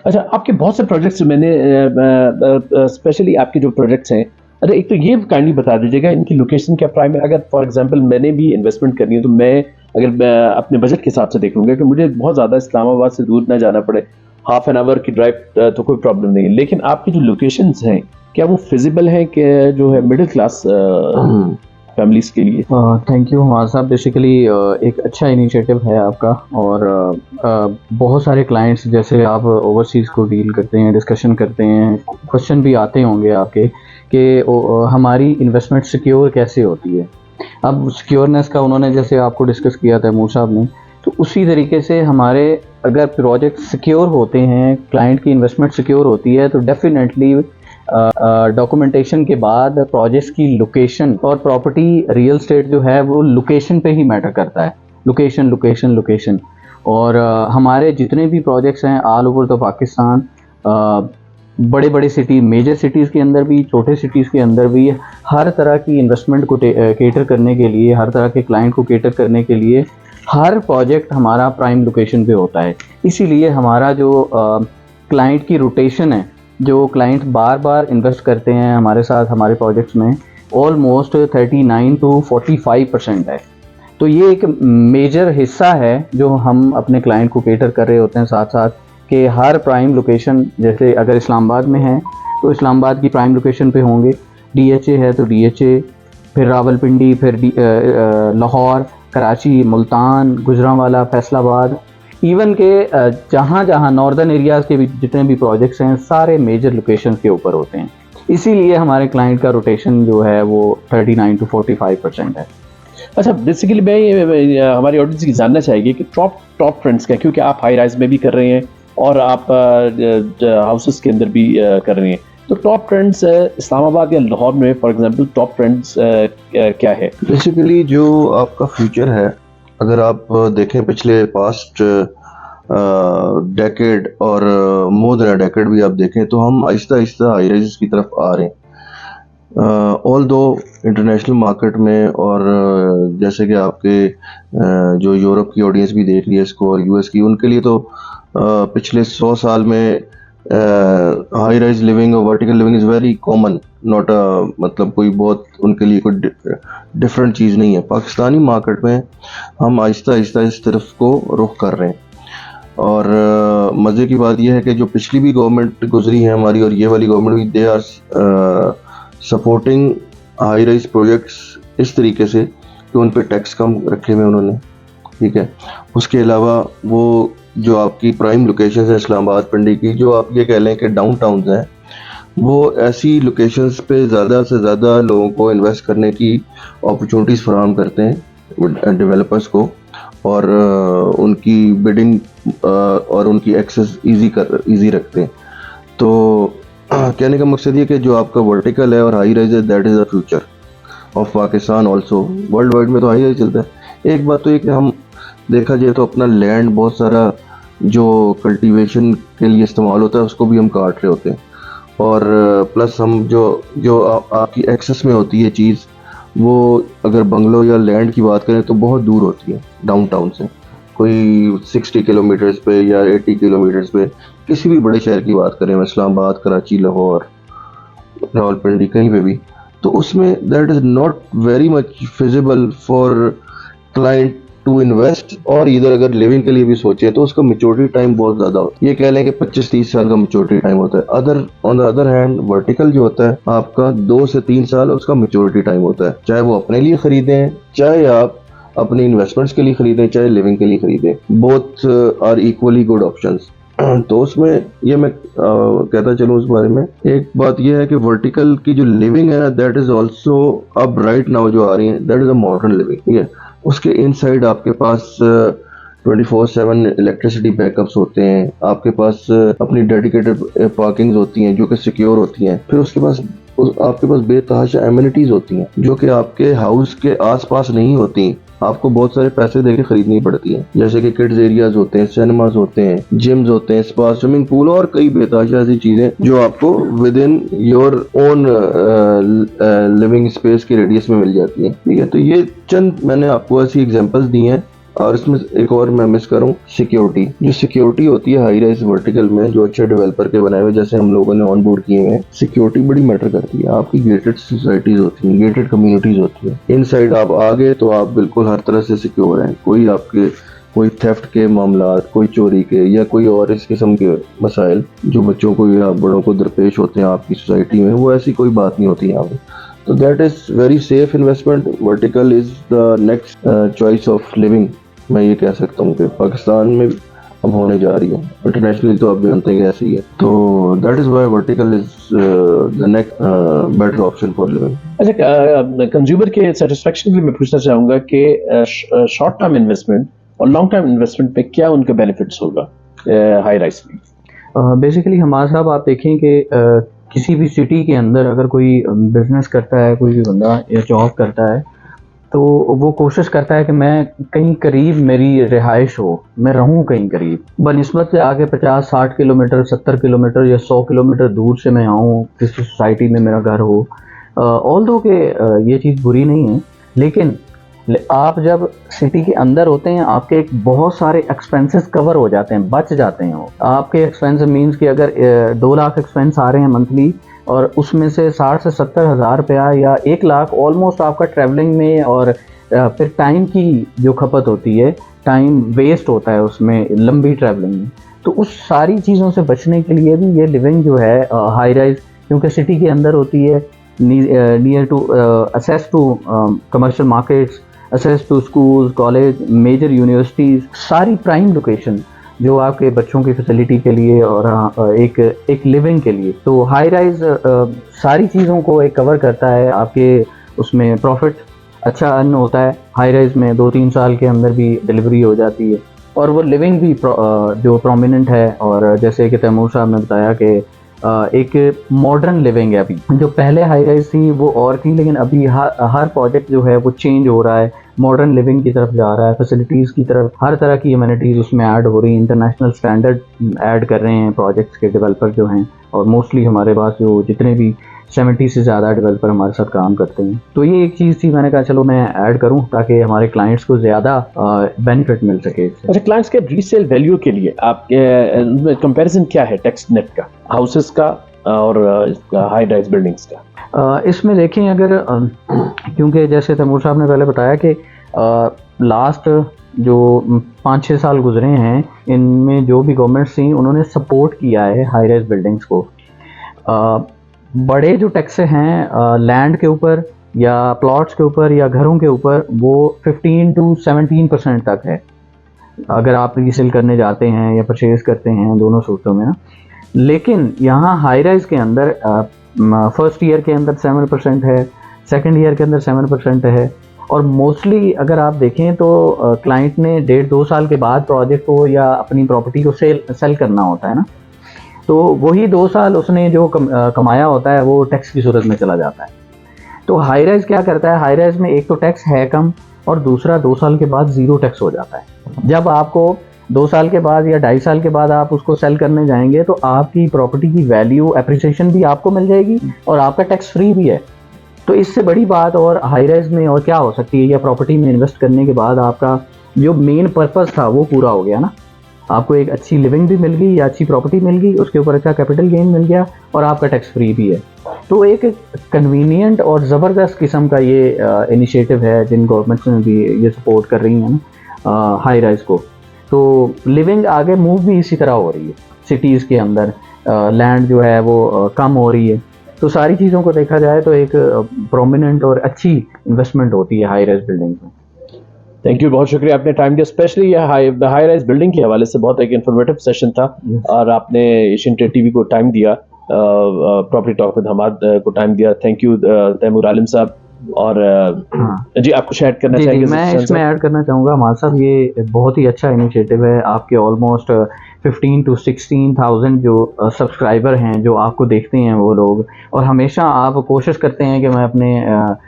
अच्छा, आपके बहुत से प्रोजेक्ट्स मैंने स्पेशली आपके जो प्रोजेक्ट्स हैं, अरे एक तो ये काइंडली बता दीजिएगा इनकी लोकेशन क्या प्राइम है? अगर फॉर एग्जांपल मैंने भी इन्वेस्टमेंट करनी है तो मैं अगर मैं अपने बजट के हिसाब से देख लूँगा कि मुझे बहुत ज़्यादा इस्लामाबाद से दूर ना जाना पड़े, हाफ एन आवर की ड्राइव तो कोई प्रॉब्लम नहीं है। लेकिन आपकी जो लोकेशंस हैं, क्या वो फिजिबल हैं कि जो है मिडिल क्लास फैमिलीज के लिए? थैंक यू हमारा साहब। बेसिकली एक अच्छा इनिशिएटिव है आपका, और बहुत सारे क्लाइंट्स जैसे आप ओवरसीज़ को डील करते हैं, डिस्कशन करते हैं, क्वेश्चन भी आते होंगे आपके कि हमारी इन्वेस्टमेंट सिक्योर कैसे होती है। अब सिक्योरनेस का उन्होंने जैसे आपको डिस्कस किया था मूसा साहब ने, तो उसी तरीके से हमारे अगर प्रोजेक्ट सिक्योर होते हैं, क्लाइंट की इन्वेस्टमेंट सिक्योर होती है, तो डेफिनेटली डॉक्यूमेंटेशन के बाद प्रोजेक्ट्स की लोकेशन और प्रॉपर्टी रियल स्टेट जो है वो लोकेशन पे ही मैटर करता है। Location location location. और हमारे जितने भी प्रोजेक्ट्स हैं ऑल ओवर द पाकिस्तान, बड़े बड़े सिटी, मेजर सिटीज़ के अंदर भी, छोटे सिटीज़ के अंदर भी, हर तरह की इन्वेस्टमेंट को केटर करने के लिए, हर तरह के क्लाइंट को केटर करने के लिए हर प्रोजेक्ट हमारा प्राइम लोकेशन पे होता है। इसीलिए हमारा जो क्लाइंट की रोटेशन है, जो क्लाइंट बार बार इन्वेस्ट करते हैं हमारे साथ हमारे प्रोजेक्ट्स में, ऑलमोस्ट 39 to 45% है। तो ये एक मेजर हिस्सा है जो हम अपने क्लाइंट को केटर कर रहे होते हैं। साथ साथ कि हर प्राइम लोकेशन, जैसे अगर इस्लामाबाद में है तो इस्लामाबाद की प्राइम लोकेशन पे होंगे, DHA है तो DHA, फिर रावलपिंडी, फिर लाहौर, कराची, मुल्तान, गुजरांवाला, फैसलाबाद, इवन के जहाँ जहाँ नॉर्दर्न एरियाज़ के भी जितने भी प्रोजेक्ट्स हैं सारे मेजर लोकेशन के ऊपर होते हैं। इसीलिए हमारे क्लाइंट का रोटेशन जो है वो 39 to 45% है। अच्छा, बेसिकली हमारी ऑडियंस की जानना चाहेगी कि टॉप ट्रेंड्स क्या, क्योंकि आप हाई राइज में भी कर रहे हैं और आप हाउसेस के अंदर भी कर रहे हैं, तो टॉप ट्रेंड्स इस्लामाबाद या लाहौर में फॉर एग्जांपल टॉप ट्रेंड्स क्या है? बेसिकली जो आपका फ्यूचर है, अगर आप देखें पिछले पास्ट डेकेड और मोर देन डेकेड भी आप देखें, तो हम आहिस्ता आहिस्ता हाई राइजेस की तरफ आ रहे हैं। ऑल दो इंटरनेशनल मार्केट में, और जैसे कि आपके जो यूरोप की ऑडियंस भी देख रही है इसको और US की, उनके लिए तो पिछले 100 साल में हाई राइज लिविंग और vertical living is very common, not मतलब कोई बहुत उनके लिए कोई डिफरेंट चीज़ नहीं है। पाकिस्तानी मार्केट में हम आहिस्ता आहिस्ता इस तरफ को रुख कर रहे हैं। और मज़े की बात यह है कि जो पिछली भी गवर्नमेंट गुजरी है हमारी और ये वाली गवर्नमेंट भी, they are supporting high rise projects इस तरीके से कि उन पे टैक्स कम रखे हुए उन्होंने, ठीक है। उसके अलावा वो जो आपकी प्राइम लोकेशंस है इस्लामाबाद, पिंडी की, जो आप ये कह लें कि डाउन टाउन्स हैं, वो ऐसी लोकेशंस पे ज़्यादा से ज़्यादा लोगों को इन्वेस्ट करने की अपॉर्चुनिटीज़ फराहम करते हैं डेवलपर्स को, और उनकी बिडिंग और उनकी एक्सेस ईजी रखते हैं। तो कहने का मकसद ये कि जो आपका वर्टिकल है और हाई राइज है, that is the future of Pakistan also. World wide में तो हाई राइज चलता है। एक बात तो ये कि हम देखा जाए तो अपना लैंड बहुत सारा जो कल्टीवेशन के लिए इस्तेमाल होता है उसको भी हम काट रहे होते हैं, और प्लस हम जो आपकी एक्सेस में होती है चीज़, वो अगर बंगलो या लैंड की बात करें तो बहुत दूर होती है डाउनटाउन से, कोई 60 किलोमीटर्स पे या 80 किलोमीटर्स पे। किसी भी बड़े शहर की बात करें, इस्लामाबाद, कराची, लाहौर, रावलपिंडी, कहीं पे भी, तो उसमें that is not very much feasible for client to invest. और इधर अगर लिविंग के लिए भी सोचे तो उसका मेच्योरिटी टाइम बहुत ज़्यादा होता है, ये कह लें कि 25-30 साल का मेच्योरिटी टाइम होता है। On the other hand vertical जो होता है आपका 2 से 3 साल उसका मेच्योरिटी टाइम होता है, चाहे वो अपने लिए खरीदें, चाहे आप अपनी इन्वेस्टमेंट्स के लिए खरीदें, चाहे लिविंग के लिए खरीदें, both are equally good options. तो उसमें ये मैं कहता चलूँ उस बारे में, एक बात यह है कि वर्टिकल की जो लिविंग है दैट इज़ ऑल्सो अब राइट नाउ जो आ रही है, that is a modern living, ठीक है। उसके इनसाइड आपके पास 24/7 इलेक्ट्रिसिटी बैकअप्स होते हैं, आपके पास अपनी डेडिकेटेड पार्किंग्स होती हैं जो कि सिक्योर होती हैं, फिर उसके पास आपके पास बेतहाशा एमिनिटीज़ होती हैं जो कि आपके हाउस के आसपास नहीं होती, आपको बहुत सारे पैसे देके खरीदनी पड़ती है, जैसे कि किड्स एरियाज होते हैं, सिनेमाज होते हैं, जिम्स होते हैं, स्पा, स्विमिंग पूल और कई बेतहाशा ऐसी चीज़ें जो आपको with in your own living space के रेडियस में मिल जाती हैं, ठीक है। तो ये चंद मैंने आपको ऐसी एग्जांपल्स दी हैं और इसमें एक और मैं मिस करूँ, सिक्योरिटी। जो सिक्योरिटी होती है हाई राइज वर्टिकल में, जो अच्छे डेवलपर के बनाए हुए जैसे हम लोगों ने ऑन बोर्ड किए हैं, सिक्योरिटी बड़ी मैटर करती है। आपकी गेटेड सोसाइटीज होती हैं, गेटेड कम्युनिटीज होती है, इन साइड आप आ गए तो आप बिल्कुल हर तरह से सिक्योर हैं। कोई थेफ्ट के मामला, कोई चोरी के या कोई और इस किस्म के मसाइल जो बच्चों को या बड़ों को दरपेश होते हैं आपकी सोसाइटी में, वो ऐसी कोई बात नहीं होती यहाँ पे। तो that is very safe investment. Vertical is the next choice of living. मैं ये कह सकता हूँ कि पाकिस्तान में अब होने जा रही है, इंटरनेशनली तो आप जानते हैं ऐसे ही है। तो that is why vertical is the next better option for living. अच्छा, कंज्यूमर के सेटिस्फेक्शन के लिए मैं पूछना चाहूँगा कि शॉर्ट टर्म इन्वेस्टमेंट और लॉन्ग टर्म इन्वेस्टमेंट पे क्या उनका बेनिफिट्स होगा हाई राइज में? बेसिकली हमारे साहब आप देखें कि किसी भी सिटी के अंदर अगर कोई बिजनेस करता है, कोई भी बंदा या जॉब करता है, तो वो कोशिश करता है कि मैं कहीं करीब मेरी रिहाइश हो, मैं रहूं कहीं करीब, बनिस्बत से आगे 50-60 किलोमीटर, 70 किलोमीटर या 100 किलोमीटर दूर से मैं आऊँ, किसी सोसाइटी में मेरा घर हो। ऑल्दो के ये चीज़ बुरी नहीं है, लेकिन आप जब सिटी के अंदर होते हैं आपके एक बहुत सारे एक्सपेंसेस कवर हो जाते हैं, बच जाते हैं। वो आपके एक्सपेंस मीन्स कि अगर 2 लाख एक्सपेंस आ रहे हैं मंथली और उसमें से 60 से 70 हज़ार रुपया या 1 लाख ऑलमोस्ट आपका ट्रैवलिंग में, और फिर टाइम की जो खपत होती है, टाइम वेस्ट होता है उसमें लंबी ट्रैवलिंग में। तो उस सारी चीज़ों से बचने के लिए भी ये लिविंग जो है हाई राइज, क्योंकि सिटी के अंदर होती है, near to access to commercial markets, access to school, college, major universities, सारी प्राइम लोकेशन जो आपके बच्चों की फैसिलिटी के लिए और एक लिविंग के लिए। तो हाई राइज सारी चीज़ों को एक कवर करता है। आपके उसमें प्रॉफिट अच्छा अर्न होता है। हाई राइज में 2-3 साल के अंदर भी डिलीवरी हो जाती है और वो लिविंग भी जो प्रोमिनेंट है। और जैसे कि तैमूर साहब ने बताया कि एक मॉडर्न लिविंग है। अभी जो पहले हाई राइज थी वो और थी, लेकिन अभी हर प्रोजेक्ट जो है वो चेंज हो रहा है, मॉडर्न लिविंग की तरफ जा रहा है, फैसिलिटीज़ की तरफ, हर तरह की एमिनिटीज़ उसमें ऐड हो रही हैं, इंटरनेशनल स्टैंडर्ड ऐड कर रहे हैं प्रोजेक्ट्स के डेवलपर जो हैं। और मोस्टली हमारे पास जो जितने भी 70 से ज़्यादा डेवलपर हमारे साथ काम करते हैं। तो ये एक चीज़ थी, मैंने कहा चलो मैं ऐड करूं ताकि हमारे क्लाइंट्स को ज़्यादा बेनिफिट मिल सके। अच्छा, क्लाइंट्स के रीसेल वैल्यू के लिए आप कंपैरिजन क्या है टेक्सटनेट का, हाउसेस का और हाई राइज बिल्डिंग्स का? इसमें देखें अगर क्योंकि जैसे तैमूर साहब ने पहले बताया कि लास्ट जो 5-6 साल गुजरे हैं, इनमें जो भी गवर्नमेंट्स थी उन्होंने सपोर्ट किया है हाई राइज बिल्डिंग्स को। बड़े जो टैक्स हैं लैंड के ऊपर या प्लॉट्स के ऊपर या घरों के ऊपर, वो 15 to 17% तक है अगर आप रीसेल करने जाते हैं या परचेज करते हैं, दोनों सूरतों में ना। लेकिन यहाँ हाई राइज के अंदर फर्स्ट ईयर के अंदर 7% है, सेकंड ईयर के अंदर 7% है। और मोस्टली अगर आप देखें तो क्लाइंट ने 1.5-2 साल के बाद प्रोजेक्ट को या अपनी प्रॉपर्टी को सेल करना होता है ना, तो वही 2 साल उसने जो कमाया होता है वो टैक्स की सूरत में चला जाता है। तो हाई राइज क्या करता है, हाई राइज में एक तो टैक्स है कम और दूसरा 2 साल के बाद ज़ीरो टैक्स हो जाता है। जब आपको 2 साल के बाद या 2.5 साल के बाद आप उसको सेल करने जाएंगे तो आपकी प्रॉपर्टी की वैल्यू एप्रिसिएशन भी आपको मिल जाएगी और आपका टैक्स फ्री भी है। तो इससे बड़ी बात और हाई राइज में और क्या हो सकती है, या प्रॉपर्टी में इन्वेस्ट करने के बाद आपका जो मेन पर्पस था वो पूरा हो गया ना। आपको एक अच्छी लिविंग भी मिल गई या अच्छी प्रॉपर्टी मिल गई, उसके ऊपर अच्छा कैपिटल गेन मिल गया और आपका टैक्स फ्री भी है। तो एक कन्वीनियंट और ज़बरदस्त किस्म का ये इनिशिएटिव है जिन गवर्नमेंट्स ने भी ये सपोर्ट कर रही हैं ना हाई राइज को। तो लिविंग आगे मूव भी इसी तरह हो रही है, सिटीज़ के अंदर लैंड जो है वो कम हो रही है। तो सारी चीज़ों को देखा जाए तो एक प्रोमिनेंट और अच्छी इन्वेस्टमेंट होती है हाई राइज बिल्डिंग में। थैंक यू, बहुत शुक्रिया आपने टाइम दिया। स्पेशली ये हाई राइज बिल्डिंग के हवाले से बहुत एक इन्फॉर्मेटिव सेशन था और आपने एशियन ट्रेड टीवी को टाइम दिया, प्रॉपर्टी टॉक विद हमाद को टाइम दिया। थैंक यू तैमूर आलिम साहब। और जी आप कुछ ऐड करना चाहेंगे? मैं इसमें ऐड करना चाहूँगा हमाद साहब, ये बहुत ही अच्छा इनिशिएटिव है। आपके ऑलमोस्ट 15 to 16,000 जो सब्सक्राइबर हैं जो आपको देखते हैं वो लोग, और हमेशा आप कोशिश करते हैं कि मैं अपने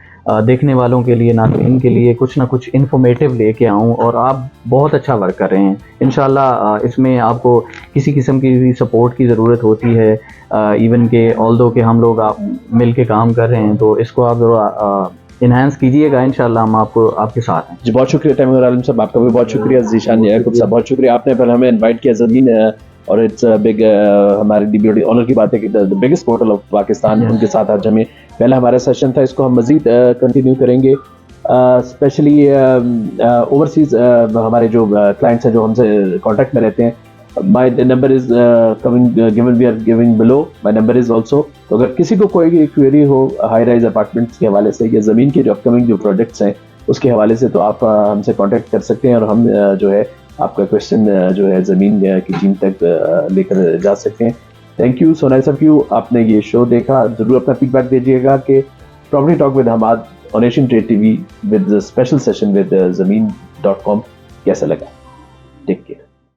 देखने वालों के लिए, नाज़रीन के लिए कुछ ना कुछ इन्फॉर्मेटिव लेके आऊँ, और आप बहुत अच्छा वर्क कर रहे हैं। इंशाल्लाह इसमें आपको किसी किस्म की भी सपोर्ट की ज़रूरत होती है, इवन के ऑल्दो के हम लोग आप मिल के काम कर रहे हैं, तो इसको आप इन्हांस कीजिएगा, इंशाल्लाह हम आपको आपके साथ हैं। जी बहुत शुक्रिया तैमूर आलम साहब, आपका भी बहुत शुक्रिया। जीशान याकूब साहब बहुत शुक्रिया, आपने पहले हमें इनवाइट किया ज़मीन, और इट्स बिग हमारे लिए ऑनर की बात है कि the biggest portal of Pakistan, उनके साथ आज हमें पहला हमारा सेशन था, इसको हम मज़ीद कंटिन्यू करेंगे। स्पेशली ओवरसीज़ हमारे जो क्लाइंट्स हैं जो हमसे कॉन्टैक्ट में रहते हैं, my number is given we are giving below, my number is also. तो अगर किसी को कोई क्वेरी हो हाई राइज अपार्टमेंट्स के हवाले से या ज़मीन के जो अपकमिंग जो प्रोजेक्ट्स हैं उसके हवाले से, तो आप हमसे कांटेक्ट कर सकते हैं और हम जो है आपका क्वेश्चन जो है ज़मीन की टीम तक लेकर जा सकते हैं। Thank you, so nice of you, आपने ये शो देखा। ज़रूर अपना फीडबैक दीजिएगा कि property talk with Hamad on Asian trade TV with special session with ज़मीन.com कैसा लगा। Take care.